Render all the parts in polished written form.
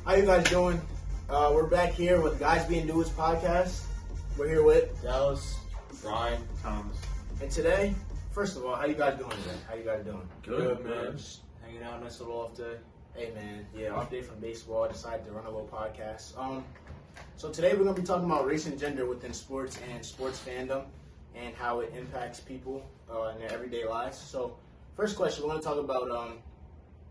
How you guys doing? We're back here with Guys Being Dudes podcast. We're here with Dallas, Brian, Thomas. and today, first of all, how you guys doing today? How you guys doing? good man. Just hanging out, nice little off day. Hey man, yeah, off day from baseball. I decided to run a little podcast. So today we're gonna be talking about race and gender within sports and sports fandom, and how it impacts people in their everyday lives. So, first question, we want to talk about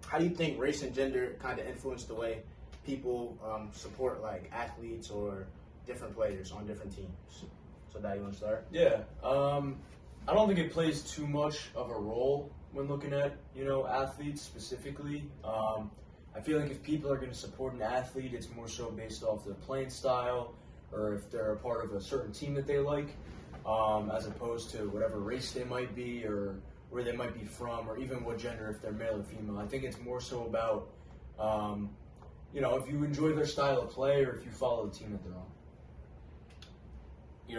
how do you think race and gender kind of influence the way people support like athletes or different players on different teams? So, Dad, you want to start? Yeah. I don't think it plays too much of a role when looking at, athletes specifically. I feel like if people are going to support an athlete, it's more so based off their playing style or if they're a part of a certain team that they like, as opposed to whatever race they might be or where they might be from or even what gender, if they're male or female. I think it's more so about, if you enjoy their style of play or if you follow the team that they're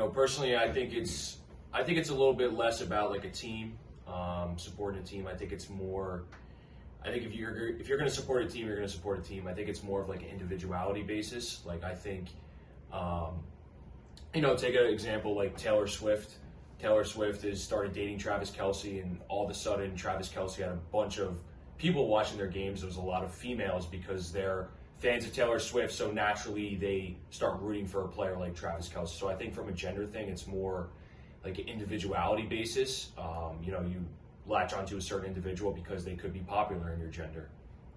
on. Personally, I think it's a little bit less about like a team, supporting a team. I think it's more. I think if you're going to support a team, you're going to support a team. I think it's more of like an individuality basis. Like I think, take an example like Taylor Swift. Taylor Swift has started dating Travis Kelce, and all of a sudden Travis Kelce had a bunch of people watching their games. There was a lot of females because they're fans of Taylor Swift, so naturally they start rooting for a player like Travis Kelce. So I think from a gender thing, it's more like an individuality basis. You latch onto a certain individual because they could be popular in your gender.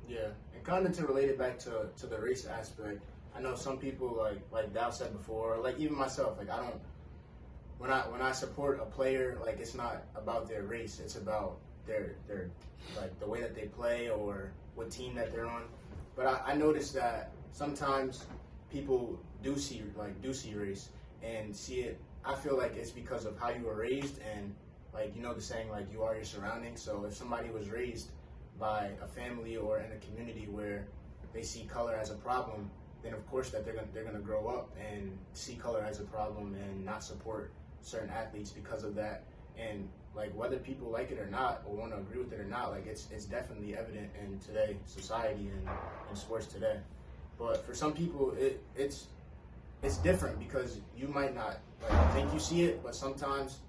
Yeah, and kind of to relate it back to the race aspect, I know some people like Dal said before, like even myself, like I don't. When I support a player, like it's not about their race, it's about their like the way that they play or what team that they're on. But I noticed that sometimes people do see race and see it. I feel like it's because of how you were raised and like the saying like you are your surroundings. So if somebody was raised by a family or in a community where they see color as a problem, then of course that they're gonna grow up and see color as a problem and not support certain athletes because of that. And like whether people like it or not or want to agree with it or not, like it's definitely evident in today's society and in sports today. But for some people it's different because you might not like think you see it, but sometimes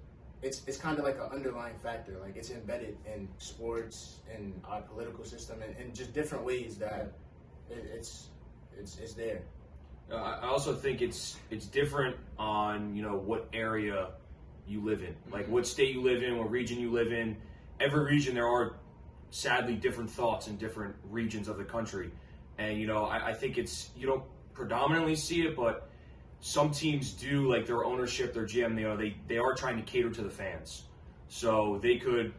it's kind of like an underlying factor. Like it's embedded in sports and our political system and just different ways that it's there. I also think it's different on what area you live in, like what state you live in, what region you live in. Every region there are sadly different thoughts in different regions of the country, and I think you don't predominantly see it, but some teams do, like their ownership, their GM, they are trying to cater to the fans, so they could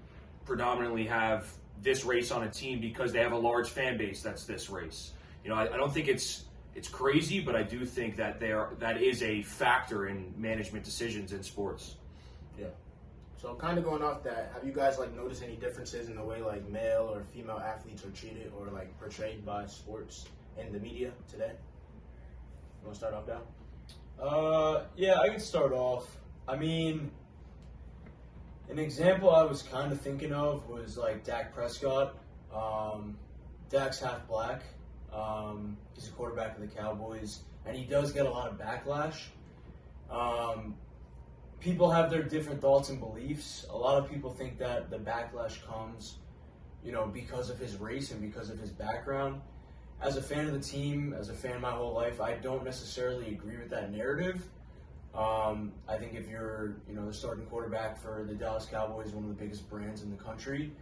predominantly have this race on a team because they have a large fan base that's this race. I don't think it's crazy, but I do think that that is a factor in management decisions in sports. Yeah. So kind of going off that, have you guys noticed any differences in the way male or female athletes are treated or portrayed by sports in the media today? You want to start off, Dal? Yeah, I can start off. I mean, an example I was kind of thinking of was Dak Prescott. Dak's half black. He's a quarterback of the Cowboys, and he does get a lot of backlash. People have their different thoughts and beliefs. A lot of people think that the backlash comes, because of his race and because of his background. As a fan of the team, as a fan my whole life, I don't necessarily agree with that narrative. I think if you're, the starting quarterback for the Dallas Cowboys, one of the biggest brands in the country,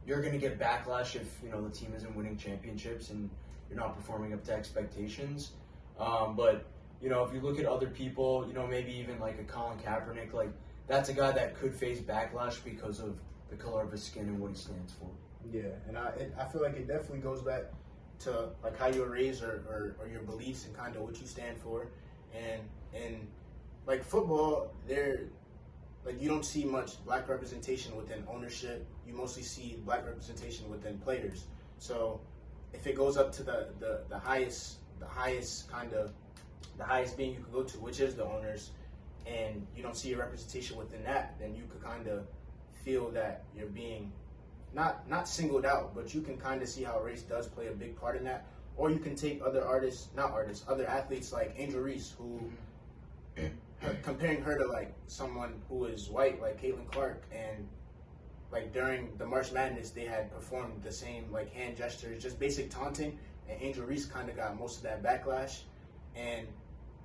you're going to get backlash if, the team isn't winning championships and you're not performing up to expectations. But, if you look at other people, maybe even a Colin Kaepernick, that's a guy that could face backlash because of the color of his skin and what he stands for. Yeah, and I feel like it definitely goes back to how you were raised or your beliefs and kind of what you stand for. And football, you don't see much black representation within ownership. You mostly see black representation within players. So if it goes up to the highest being you could go to, which is the owners, and you don't see a representation within that, then you could kind of feel that you're being not singled out, but you can kind of see how race does play a big part in that. Or you can take other athletes like Angel Reese, who comparing her to like someone who is white like Caitlin Clark, and like during the March Madness they had performed the same like hand gestures, just basic taunting, and Angel Reese kind of got most of that backlash, and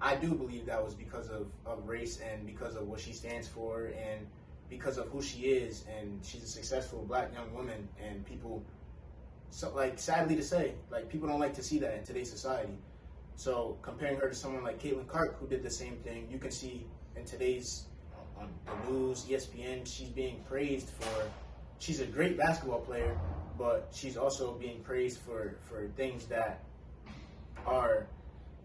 I do believe that was because of race and because of what she stands for and because of who she is, and she's a successful black young woman, and people, so like sadly to say, like people don't like to see that in today's society. So comparing her to someone like Caitlin Clark, who did the same thing, you can see in today's on the news, ESPN, she's being praised for. She's a great basketball player, but she's also being praised for things that are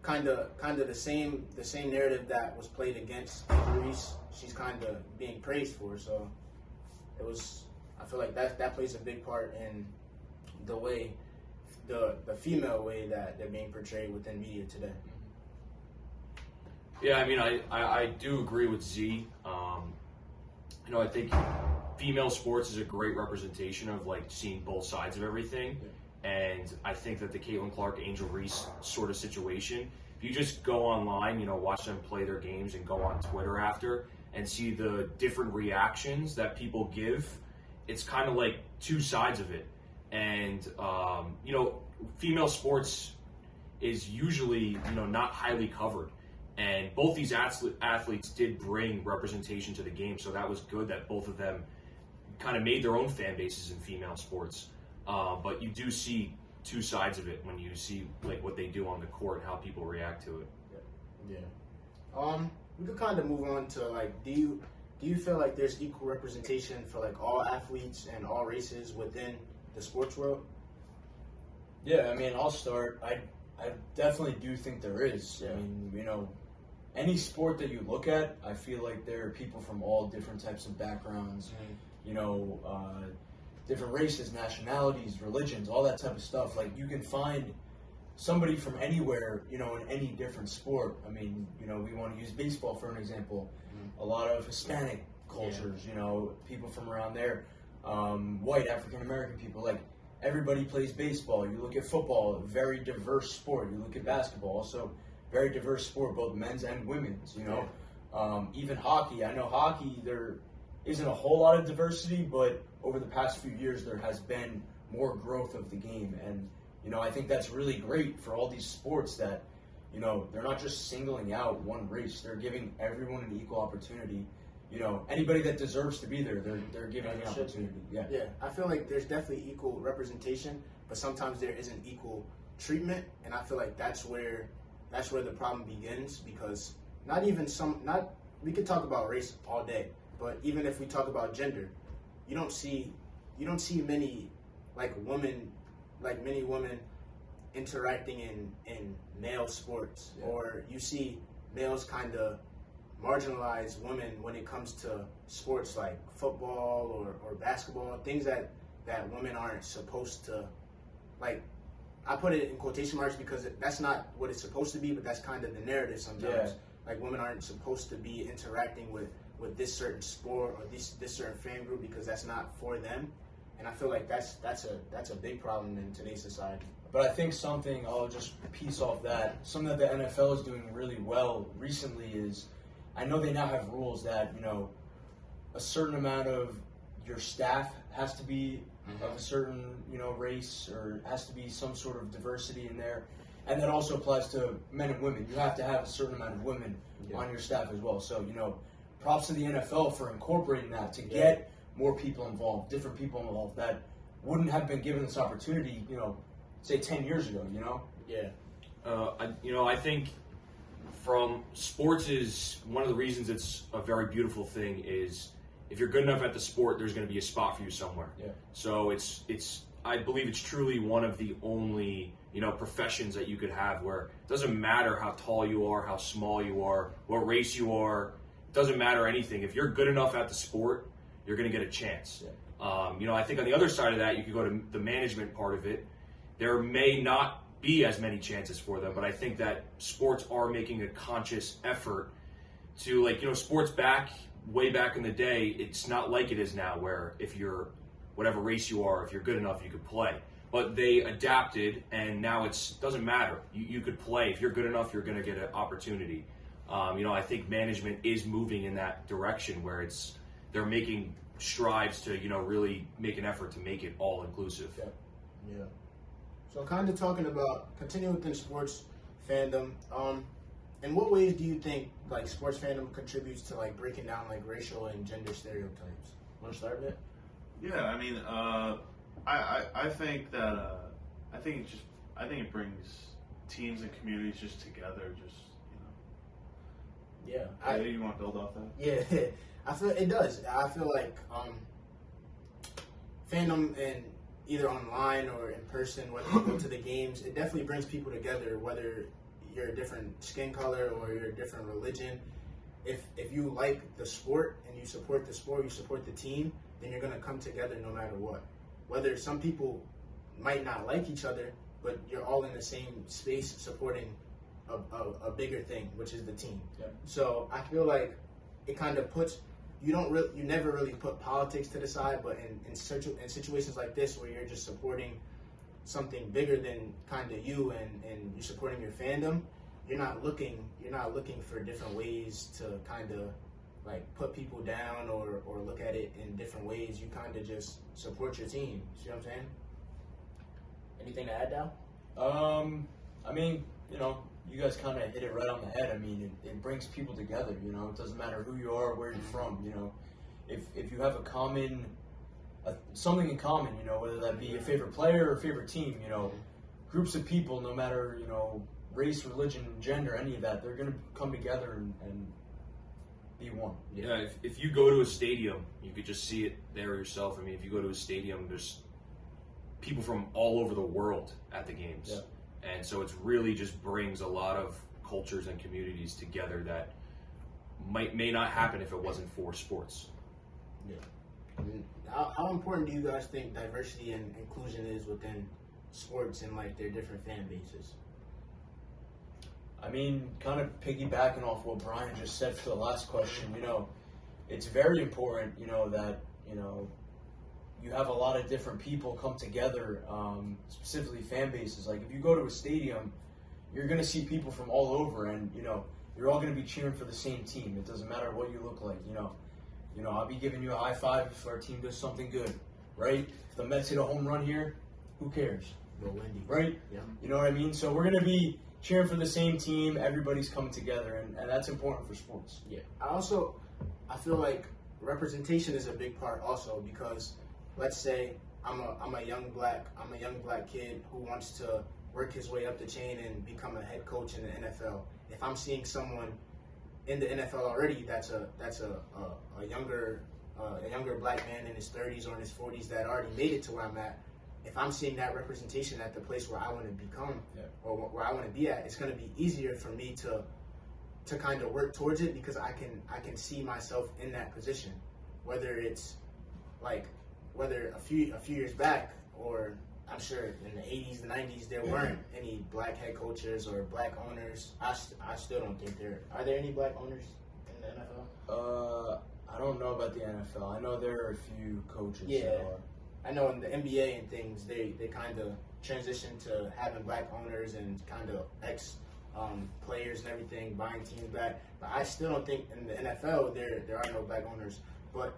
kind of the same narrative that was played against Reese. She's kind of being praised for. So it was. I feel like that plays a big part in the way, the female way that they're being portrayed within media today. Yeah, I mean, I do agree with Z. I think female sports is a great representation of like seeing both sides of everything. Yeah. And I think that the Caitlin Clark, Angel Reese sort of situation, if you just go online, watch them play their games and go on Twitter after and see the different reactions that people give, it's kind of like two sides of it. And, female sports is usually, not highly covered. And both these athletes did bring representation to the game, so that was good that both of them kind of made their own fan bases in female sports. But you do see two sides of it when you see like what they do on the court and how people react to it. Yeah. We could kind of move on to like, do you feel like there's equal representation for like all athletes and all races within the sports world? Yeah, I mean, I'll start. I definitely do think there is. Yeah. I mean, any sport that you look at, I feel like there are people from all different types of backgrounds, different races, nationalities, religions, all that type of stuff. Like, you can find somebody from anywhere, in any different sport. I mean, we want to use baseball for an example. A lot of Hispanic cultures, people from around there, white, African-American people, like, everybody plays baseball. You look at football, a very diverse sport. You look at basketball, also very diverse sport, both men's and women's, even hockey. I know hockey, there isn't a whole lot of diversity, but over the past few years, there has been more growth of the game. And, I think that's really great for all these sports that, they're not just singling out one race. They're giving everyone an equal opportunity. Anybody that deserves to be there, they're giving an opportunity. Yeah. Yeah, I feel like there's definitely equal representation, but sometimes there isn't equal treatment, and I feel like that's where the problem begins, because we could talk about race all day, but even if we talk about gender, you don't see many women interacting in male sports, or you see males kind of marginalize women when it comes to sports like football or basketball, things that women aren't supposed to, like, I put it in quotation marks because that's not what it's supposed to be, but that's kind of the narrative sometimes. Yeah. Like, women aren't supposed to be interacting with this certain sport or this certain fan group because that's not for them. And I feel like that's a big problem in today's society. But I think something, I'll just piece off that, something that the NFL is doing really well recently is, I know they now have rules that, a certain amount of your staff has to be of a certain, race, or has to be some sort of diversity in there. And that also applies to men and women. You have to have a certain amount of women on your staff as well. So, props to the NFL for incorporating that to get more people involved, different people involved that wouldn't have been given this opportunity, say 10 years ago, Yeah. I think from sports is one of the reasons it's a very beautiful thing is if you're good enough at the sport, there's going to be a spot for you somewhere. Yeah. So I believe it's truly one of the only, professions that you could have where it doesn't matter how tall you are, how small you are, what race you are, it doesn't matter anything. If you're good enough at the sport, you're going to get a chance. Yeah. I think on the other side of that, you could go to the management part of it. There may not be as many chances for them, but I think that sports are making a conscious effort to, sports way back in the day, it's not like it is now where if you're whatever race you are, if you're good enough, you could play. but they adapted, and now it doesn't matter. You could play. If you're good enough, you're going to get an opportunity. I think management is moving in that direction where they're making strides to, really make an effort to make it all inclusive. Yeah. So kind of talking about continuing within sports fandom. In what ways do you think like sports fandom contributes to like breaking down like racial and gender stereotypes? Want to start with it? Yeah, I mean, I think that I think it brings teams and communities just together. Just Yeah. you want to build off that? Yeah, I feel it does. I feel like fandom and either online or in person, whether you go to the games, it definitely brings people together. Whether you're a different skin color or you're a different religion, if you like the sport and you support the sport, you support the team, then you're gonna come together no matter what. Whether some people might not like each other, but you're all in the same space supporting a bigger thing, which is the team. Yeah. So I feel like it kind of puts you never really put politics to the side, but in situations like this where you're just supporting something bigger than kind of you and you're supporting your fandom, you're not looking for different ways to kind of like put people down or look at it in different ways. You kind of just support your team. See what I'm saying? Anything to add, Dal? I mean, you guys kind of hit it right on the head. I mean, it brings people together. It doesn't matter who you are, where you're from. If you have something in common, whether that be a favorite player or a favorite team, groups of people, no matter race, religion, gender, any of that, they're gonna come together and be one. Yeah, if you go to a stadium, you could just see it there yourself. I mean, if you go to a stadium, there's people from all over the world at the games. Yeah. And so it's really just brings a lot of cultures and communities together that may not happen if it wasn't for sports. Yeah. How important do you guys think diversity and inclusion is within sports and like their different fan bases? I mean, kind of piggybacking off what Brian just said for the last question, it's very important, that, you have a lot of different people come together, specifically fan bases. Like if you go to a stadium, you're going to see people from all over, and you're all going to be cheering for the same team. It doesn't matter what you look like. I'll be giving you a high five if our team does something good, right? If the Mets hit a home run here, who cares? Go Wendy. Right? Yeah. You know what I mean? So we're going to be cheering for the same team. Everybody's coming together, and that's important for sports. Yeah. I feel like representation is a big part also, because let's say I'm a young black kid who wants to work his way up the chain and become a head coach in the NFL. If I'm seeing someone in the NFL already that's a younger black man in his 30s or in his 40s that already made it to where I'm at, if I'm seeing that representation at the place where I want to become or where I want to be at, it's going to be easier for me to kind of work towards it, because I can see myself in that position, whether it's like a few years back, or I'm sure in the 80s, the 90s, there weren't any black head coaches or black owners. I still don't think are there any black owners in the NFL? I don't know about the NFL. I know there are a few coaches. Yeah. I know in the NBA and things, they kind of transitioned to having black owners and kind of players and everything, buying teams back. But I still don't think in the NFL there are no black owners. But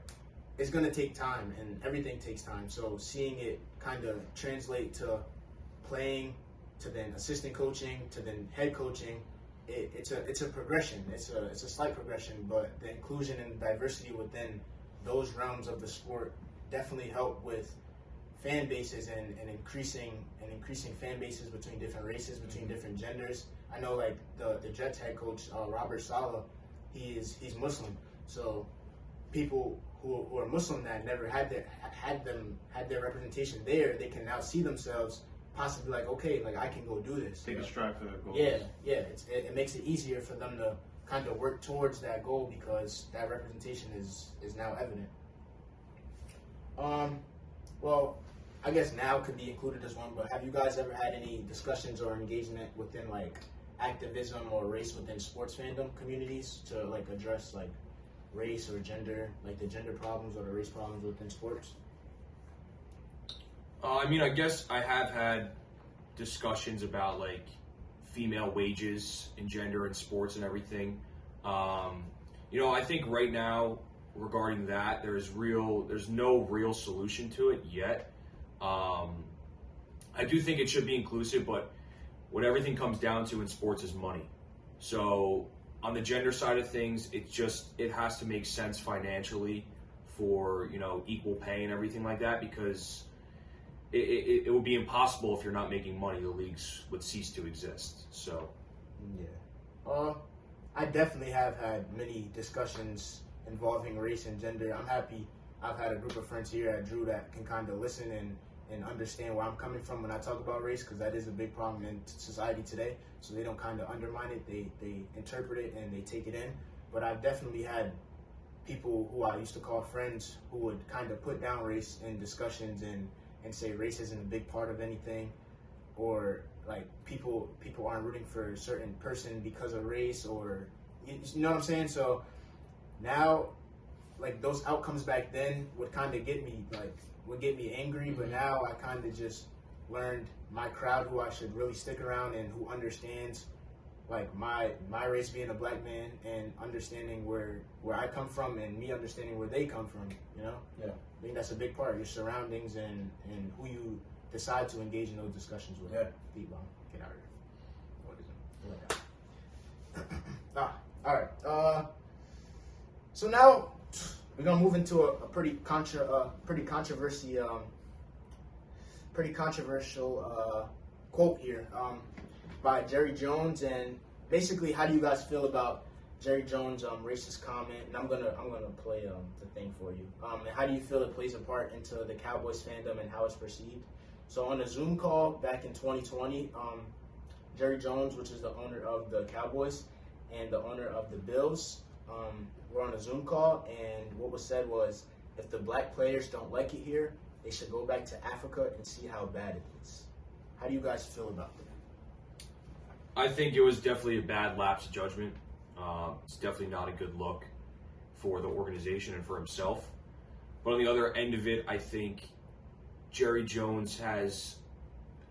it's going to take time, and everything takes time. So seeing it kind of translate to playing, to then assistant coaching, to then head coaching, it's a progression. It's a slight progression, but the inclusion and diversity within those realms of the sport definitely help with fan bases and increasing fan bases between different races, between different genders. I know like the Jets head coach Robert Saleh, he's Muslim, so people who are Muslim that never had their representation there, they can now see themselves possibly like, okay, like I can go do this. Take a stride for their goals. Yeah. It makes it easier for them to kind of work towards that goal because that representation is now evident. Well, I guess now could be included as one, but have you guys ever had any discussions or engagement within like activism or race within sports fandom communities to like address like race or gender, like the gender problems or the race problems within sports? I mean, I guess I have had discussions about like female wages and gender in sports and everything. I think right now regarding that, there's no real solution to it yet. I do think it should be inclusive, but what everything comes down to in sports is money. So on the gender side of things, it has to make sense financially for equal pay and everything like that, because it would be impossible if you're not making money. The leagues would cease to exist. So yeah, I definitely have had many discussions involving race and gender. I'm happy I've had a group of friends here at Drew that can kind of listen and understand where I'm coming from when I talk about race, because that is a big problem in society today. So they don't kind of undermine it, they interpret it and they take it in. But I've definitely had people who I used to call friends who would kind of put down race in discussions and say race isn't a big part of anything, or like people aren't rooting for a certain person because of race, or you know what I'm saying? So now, like, those outcomes back then would kind of get me angry, but now I kind of just learned my crowd who I should really stick around and who understands like my race, being a black man, and understanding where I come from and me understanding where they come from, Yeah. I think that's a big part, your surroundings and who you decide to engage in those discussions with. Yeah. Deep bomb. Get out of here. All right. So now we're gonna move into a pretty controversial quote here by Jerry Jones. And basically, how do you guys feel about Jerry Jones' racist comment? And I'm gonna play the thing for you. And how do you feel it plays a part into the Cowboys fandom and how it's perceived? So on a Zoom call back in 2020, Jerry Jones, which is the owner of the Cowboys and the owner of the Bills, were on a Zoom call, and what was said was, if the black players don't like it here, they should go back to Africa and see how bad it is. How do you guys feel about that? I think it was definitely a bad lapse of judgment. It's definitely not a good look for the organization and for himself. But on the other end of it, I think Jerry Jones has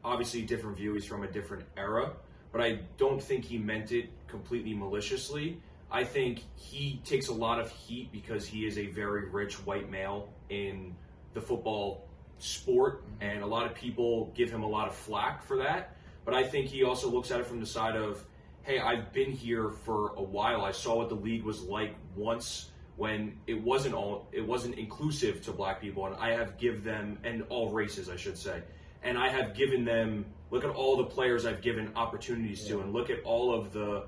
obviously a different view. He's from a different era, but I don't think he meant it completely maliciously. I think he takes a lot of heat because he is a very rich white male in the football sport, and a lot of people give him a lot of flack for that. But I think he also looks at it from the side of, hey, I've been here for a while. I saw what the league was like once when it wasn't inclusive to black people, and I have given them, and all races, I should say, and I have given them, look at all the players I've given opportunities to, and look at all of the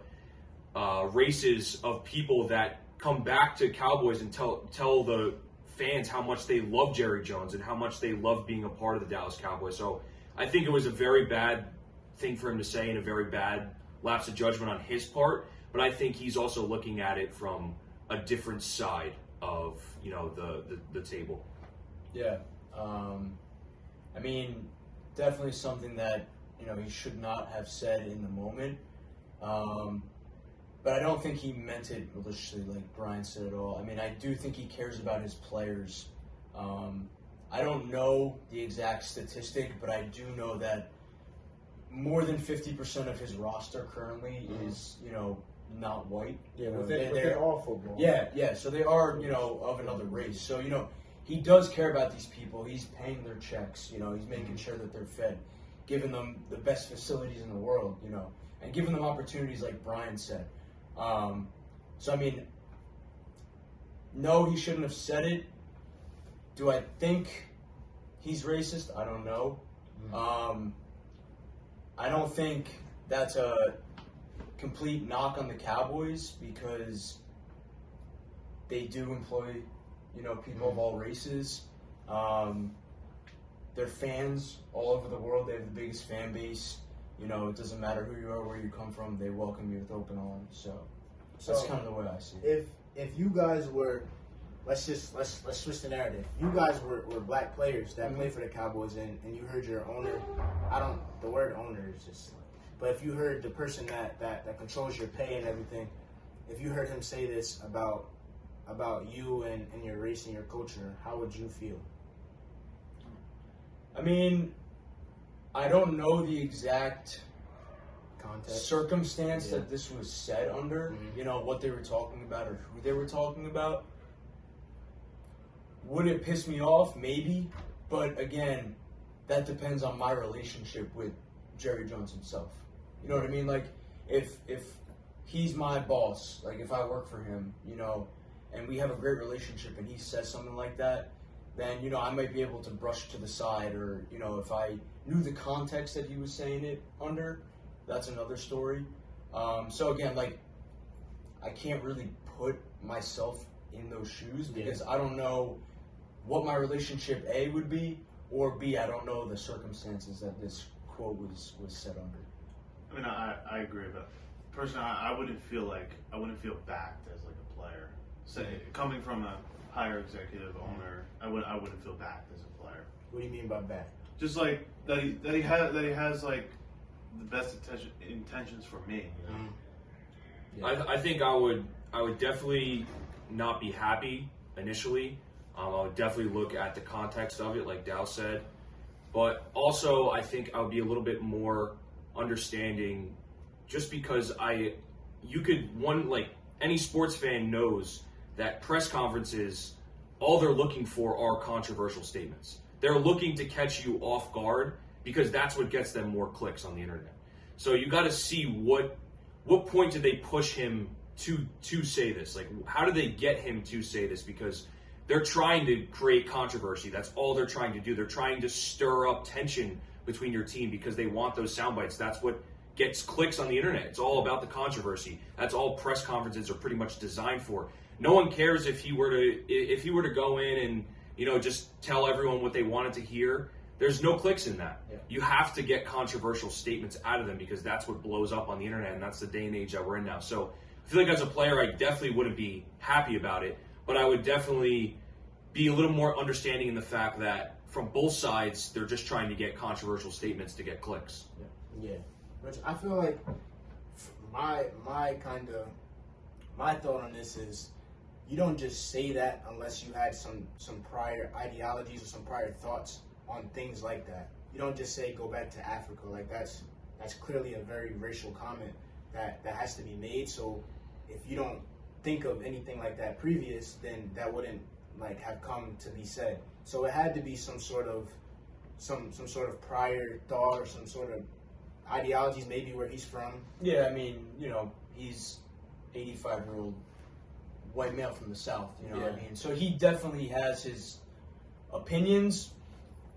races of people that come back to Cowboys and tell the fans how much they love Jerry Jones and how much they love being a part of the Dallas Cowboys. So I think it was a very bad thing for him to say and a very bad lapse of judgment on his part. But I think he's also looking at it from a different side of the table. Yeah. I mean, definitely something that he should not have said in the moment. But I don't think he meant it maliciously, like Brian said at all. I mean, I do think he cares about his players. I don't know the exact statistic, but I do know that more than 50% of his roster currently is, not white. Yeah, they're all football. Yeah. So they are, of another race. So, he does care about these people. He's paying their checks. He's making sure that they're fed, giving them the best facilities in the world, and giving them opportunities like Brian said. So, I mean, no, he shouldn't have said it. Do I think he's racist? I don't know. I don't think that's a complete knock on the Cowboys, because they do employ, people of all races. They're fans all over the world. They have the biggest fan base. It doesn't matter who you are, where you come from. They welcome you with open arms. So that's kind of the way I see it. If you guys were, let's switch the narrative. You guys were black players that played for the Cowboys, and you heard your owner. The word owner is just. But if you heard the person that controls your pay and everything, if you heard him say this about you and your race and your culture, how would you feel? I mean, I don't know the exact Context. circumstance Yeah. that this was said under, Mhm. you know, what they were talking about or who they were talking about. Would it piss me off? Maybe. But again, that depends on my relationship with Jerry Jones himself. You know what I mean? Like, if he's my boss, like if I work for him, you know, and we have a great relationship and he says something like that, then, you know, I might be able to brush to the side, or, you know, if I knew the context that he was saying it under, that's another story. So again, like, I can't really put myself in those shoes because I don't know what my relationship A would be, or B, I don't know the circumstances that this quote was said under. I mean, I agree, but personally, I wouldn't feel backed as like a player. Say, coming from a higher executive owner, I wouldn't feel backed as a player. What do you mean by back? Just like that he has like the best intentions for me. You know? Mhm. I think I would definitely not be happy initially. I would definitely look at the context of it, like Dow said. But also, I think I would be a little bit more understanding, just because any sports fan knows that press conferences, all they're looking for are controversial statements. They're looking to catch you off guard because that's what gets them more clicks on the internet. So you got to see what point did they push him to say this? Like, how do they get him to say this? Because they're trying to create controversy. That's all they're trying to do. They're trying to stir up tension between your team because they want those sound bites. That's what gets clicks on the internet. It's all about the controversy. That's all press conferences are pretty much designed for. No one cares if he were to go in and, you know, just tell everyone what they wanted to hear. There's no clicks in that. Yeah. You have to get controversial statements out of them because that's what blows up on the internet, and that's the day and age that we're in now. So I feel like as a player, I definitely wouldn't be happy about it, but I would definitely be a little more understanding in the fact that from both sides, they're just trying to get controversial statements to get clicks. Yeah, which I feel like my thought on this is, you don't just say that unless you had some prior ideologies or some prior thoughts on things like that. You don't just say go back to Africa. Like, that's clearly a very racial comment that has to be made. So if you don't think of anything like that previous, then that wouldn't like have come to be said. So it had to be some sort of prior thought or some sort of ideologies, maybe where he's from. Yeah, I mean, you know, he's 85-year-old white male from the South, you know what I Yeah. mean? So he definitely has his opinions.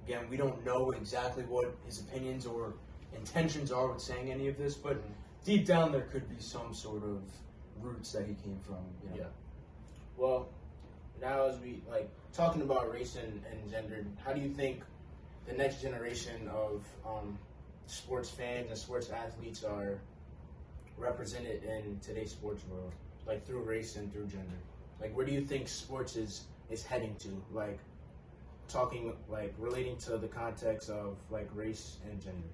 Again, we don't know exactly what his opinions or intentions are with saying any of this, but deep down there could be some sort of roots that he came from, you know? Yeah. Well, now as we talking about race and gender, how do you think the next generation of sports fans and sports athletes are represented in today's sports world, like through race and through gender? Like, where do you think sports is heading to? Like, relating to the context of like race and gender.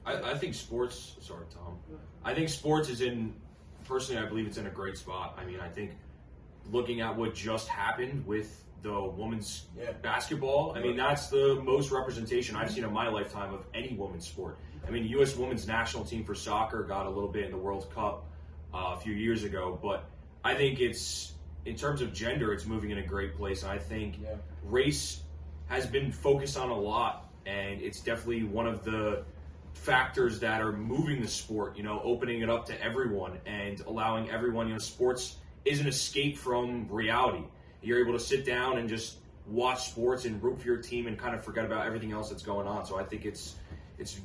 I think sports. Sorry, Tom. I think sports is in. Personally, I believe it's in a great spot. I mean, I think looking at what just happened with the women's basketball, I mean, that's the most representation I've seen in my lifetime of any women's sport. I mean, U.S. women's national team for soccer got a little bit in the World Cup a few years ago, but I think it's, in terms of gender, it's moving in a great place. And I think race has been focused on a lot, and it's definitely one of the factors that are moving the sport, you know, opening it up to everyone and allowing everyone, you know, sports is an escape from reality. You're able to sit down and just watch sports and root for your team and kind of forget about everything else that's going on. So I think it's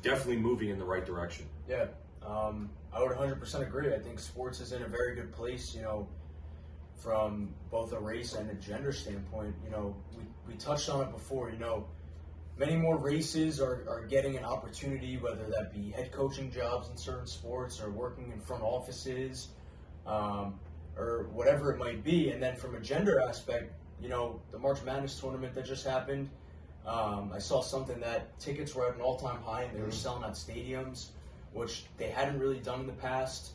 definitely moving in the right direction. Yeah, I would 100% agree. I think sports is in a very good place, you know, from both a race and a gender standpoint. You know, we touched on it before, you know, many more races are getting an opportunity, whether that be head coaching jobs in certain sports or working in front offices, or whatever it might be. And then from a gender aspect, you know, the March Madness tournament that just happened, I saw something that tickets were at an all-time high and they were selling at stadiums, which they hadn't really done in the past.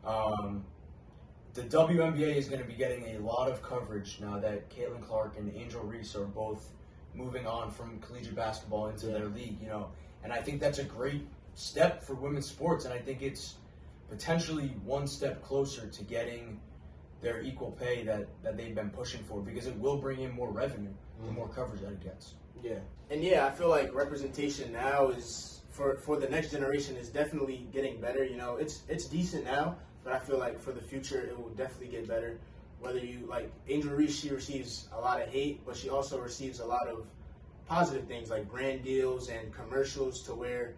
The WNBA is going to be getting a lot of coverage now that Caitlin Clark and Angel Reese are both moving on from collegiate basketball into their league, you know. And I think that's a great step for women's sports, and I think it's potentially one step closer to getting their equal pay that they've been pushing for, because it will bring in more revenue, the more coverage that it gets. Yeah, and yeah, I feel like representation now is for the next generation is definitely getting better. You know, it's decent now, but I feel like for the future it will definitely get better. Whether you like Angel Reese, she receives a lot of hate, but she also receives a lot of positive things like brand deals and commercials, to where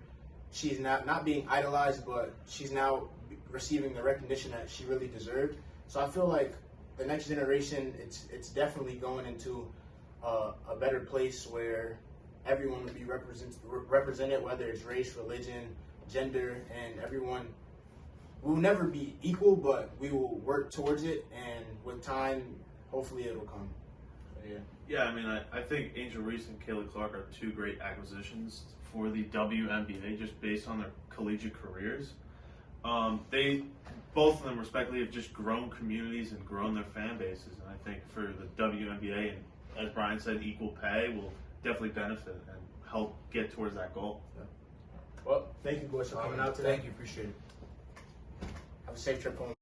she's not being idolized, but she's now receiving the recognition that she really deserved. So I feel like the next generation, it's definitely going into a better place where everyone will be represented, whether it's race, religion, gender, and everyone. We'll never be equal, but we will work towards it, and with time, hopefully it'll come. So, yeah. Yeah, I mean, I think Angel Reese and Kayla Clark are two great acquisitions for the WNBA, just based on their collegiate careers. They, both of them respectively, have just grown communities and grown their fan bases, and I think for the WNBA, and as Brian said, equal pay will definitely benefit and help get towards that goal. Well, thank you, boys, for coming out today. Thank you, appreciate it. Have a safe trip home.